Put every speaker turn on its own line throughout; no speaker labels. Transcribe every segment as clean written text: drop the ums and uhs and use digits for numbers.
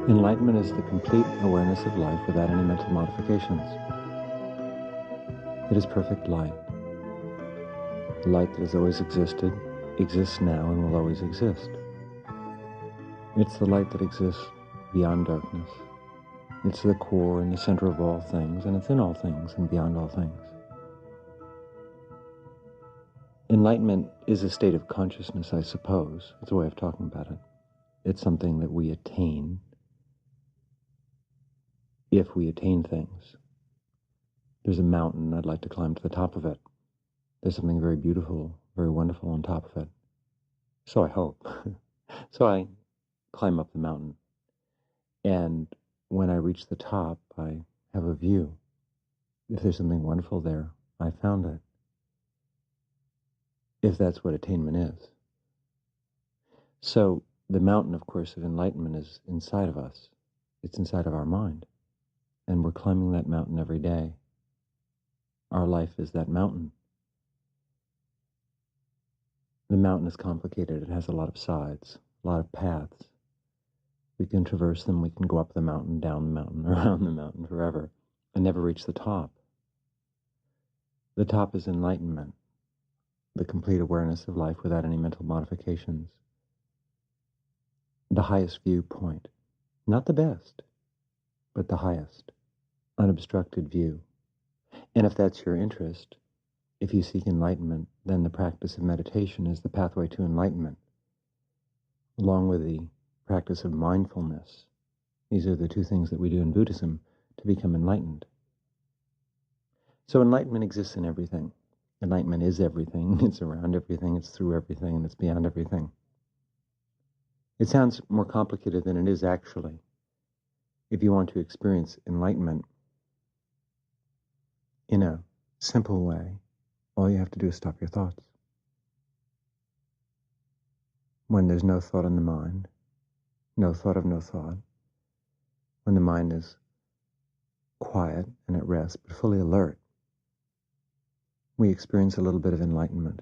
Enlightenment is the complete awareness of life without any mental modifications. It is perfect light. The light that has always existed, exists now, and will always exist. It's the light that exists beyond darkness. It's the core and the center of all things, and it's in all things and beyond all things. Enlightenment is a state of consciousness, I suppose. It's a way of talking about it. It's something that we attain if we attain things. There's a mountain, I'd like to climb to the top of it. There's something very beautiful, very wonderful on top of it. So I hope. So I climb up the mountain. And when I reach the top, I have a view. If there's something wonderful there, I found it. If that's what attainment is. So the mountain, of course, of enlightenment is inside of us. It's inside of our mind. And we're climbing that mountain every day. Our life is that mountain. The mountain is complicated. It has a lot of sides, a lot of paths. We can traverse them. We can go up the mountain, down the mountain, around the mountain forever, and never reach the top. The top is enlightenment, the complete awareness of life without any mental modifications. The highest viewpoint, not the best, but the highest, unobstructed view. And if that's your interest, if you seek enlightenment, then the practice of meditation is the pathway to enlightenment, along with the practice of mindfulness. These are the two things that we do in Buddhism to become enlightened. So enlightenment exists in everything. Enlightenment is everything. It's around everything. It's through everything. And it's beyond everything. It sounds more complicated than it is actually. If you want to experience enlightenment in a simple way, all you have to do is stop your thoughts. When there's no thought in the mind, no thought of no thought, when the mind is quiet and at rest, but fully alert, we experience a little bit of enlightenment.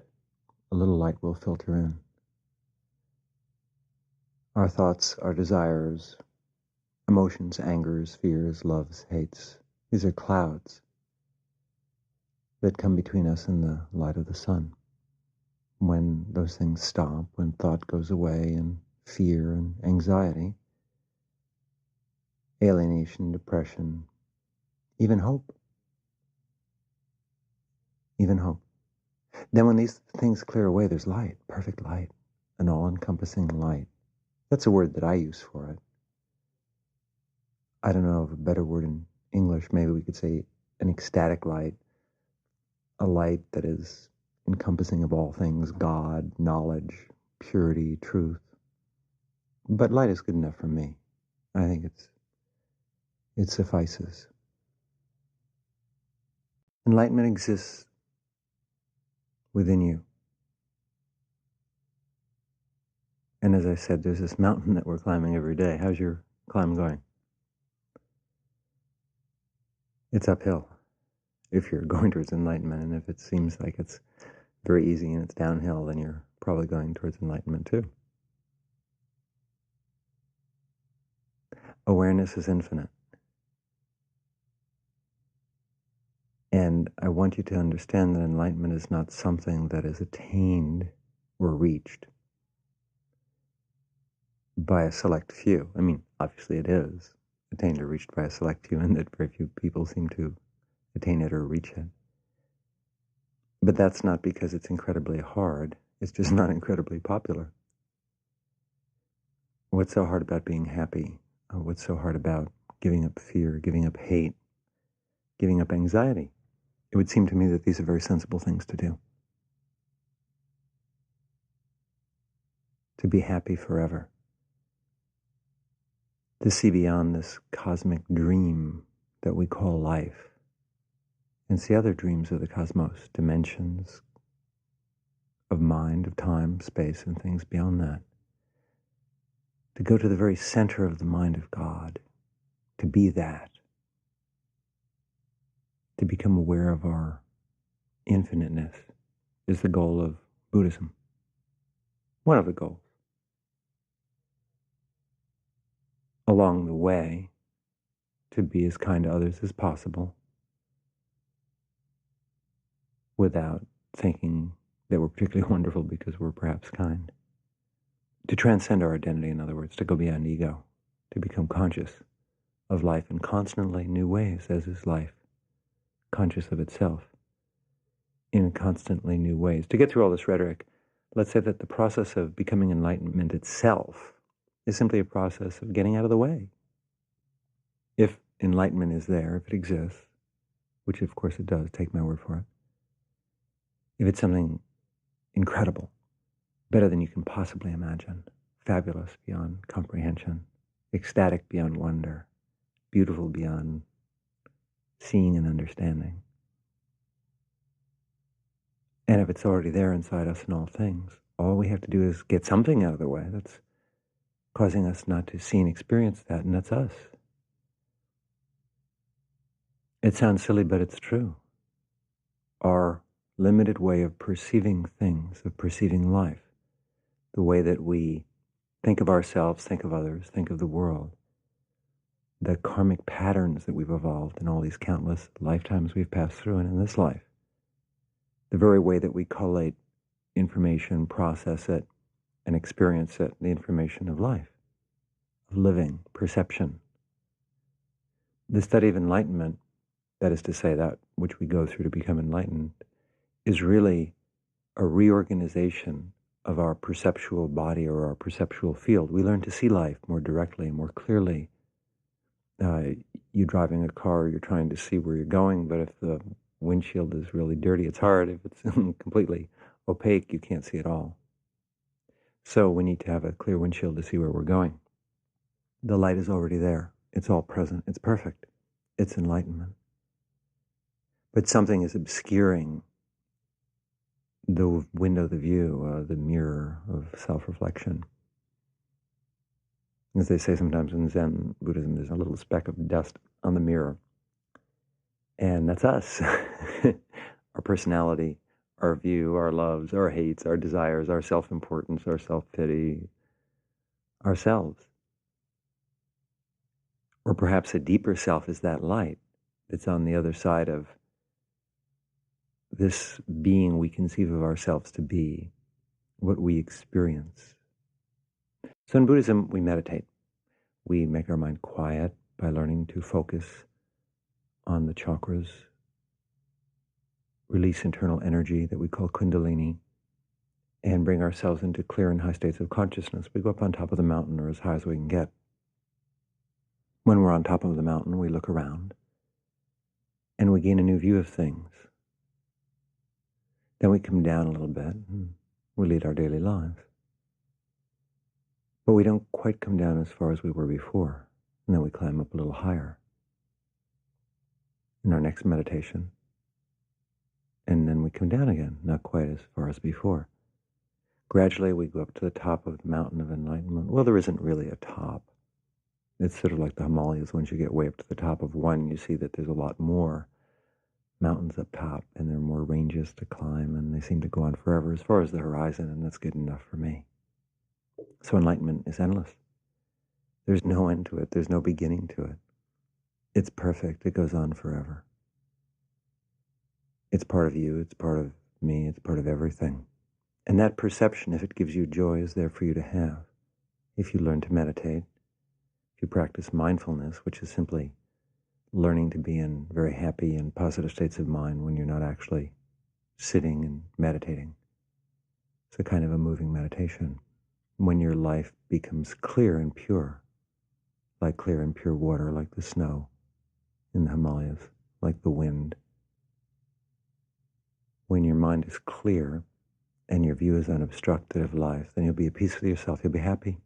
A little light will filter in. Our thoughts, our desires, emotions, angers, fears, loves, hates, these are clouds that come between us and the light of the sun. When those things stop, when thought goes away and fear and anxiety, alienation, depression, even hope. Even hope. Then when these things clear away, there's light, perfect light, an all-encompassing light. That's a word that I use for it. I don't know of a better word in English. Maybe we could say an ecstatic light, a light that is encompassing of all things, God, knowledge, purity, truth. But light is good enough for me. I think it suffices. Enlightenment exists within you. And as I said, there's this mountain that we're climbing every day. How's your climb going? It's uphill if you're going towards enlightenment, and if it seems like it's very easy and it's downhill, then you're probably going towards enlightenment too. Awareness is infinite. And I want you to understand that enlightenment is not something that is attained or reached by a select few. I mean, obviously it is attained or reached by a select few, and that very few people seem to attain it or reach it. But that's not because it's incredibly hard. It's just not incredibly popular. What's so hard about being happy? What's so hard about giving up fear, giving up hate, giving up anxiety? It would seem to me that these are very sensible things to do. To be happy forever. To see beyond this cosmic dream that we call life and see other dreams of the cosmos, dimensions of mind, of time, space, and things beyond that. To go to the very center of the mind of God, to be that, to become aware of our infiniteness is the goal of Buddhism. One of the goals. along the way to be as kind to others as possible without thinking that we're particularly wonderful because we're perhaps kind. To transcend our identity, in other words, to go beyond ego, to become conscious of life in constantly new ways, as is life, conscious of itself in constantly new ways. To get through all this rhetoric, let's say that the process of becoming enlightenment itself is simply a process of getting out of the way. If enlightenment is there, if it exists, which of course it does, take my word for it, if it's something incredible, better than you can possibly imagine, fabulous beyond comprehension, ecstatic beyond wonder, beautiful beyond seeing and understanding, and if it's already there inside us in all things, all we have to do is get something out of the way that's causing us not to see and experience that, and that's us. It sounds silly, but it's true. Our limited way of perceiving things, of perceiving life, the way that we think of ourselves, think of others, think of the world, the karmic patterns that we've evolved in all these countless lifetimes we've passed through and in this life, the very way that we collate information, process it, and experience it, the information of life, of living, perception. The study of enlightenment, that is to say, that which we go through to become enlightened, is really a reorganization of our perceptual body or our perceptual field. We learn to see life more directly, more clearly. You driving a car, you're trying to see where you're going, but if the windshield is really dirty, it's hard. If it's completely opaque, you can't see at all. So we need to have a clear windshield to see where we're going. The light is already there. It's all present. It's perfect. It's enlightenment. But something is obscuring the window, the view, the mirror of self-reflection. As they say sometimes in Zen Buddhism, there's a little speck of dust on the mirror. And that's us. Our personality, our view, our loves, our hates, our desires, our self-importance, our self-pity, ourselves. Or perhaps a deeper self is that light that's on the other side of this being we conceive of ourselves to be, what we experience. So in Buddhism, we meditate. We make our mind quiet by learning to focus on the chakras, release internal energy that we call kundalini, and bring ourselves into clear and high states of consciousness. We go up on top of the mountain or as high as we can get. When we're on top of the mountain, we look around and we gain a new view of things. Then we come down a little bit and we lead our daily lives. But we don't quite come down as far as we were before. And then we climb up a little higher in our next meditation. And then we come down again, not quite as far as before. Gradually we go up to the top of the mountain of enlightenment. Well, there isn't really a top. It's sort of like the Himalayas. Once you get way up to the top of one, you see that there's a lot more mountains up top, and there are more ranges to climb, and they seem to go on forever as far as the horizon, and that's good enough for me. So enlightenment is endless. There's no end to it. There's no beginning to it. It's perfect. It goes on forever. It's part of you. It's part of me. It's part of everything. And that perception, if it gives you joy, is there for you to have. If you learn to meditate, if you practice mindfulness, which is simply learning to be in very happy and positive states of mind when you're not actually sitting and meditating. It's a kind of a moving meditation. When your life becomes clear and pure, like clear and pure water, like the snow in the Himalayas, like the wind. When your mind is clear and your view is unobstructed of life, then you'll be at peace with yourself. You'll be happy.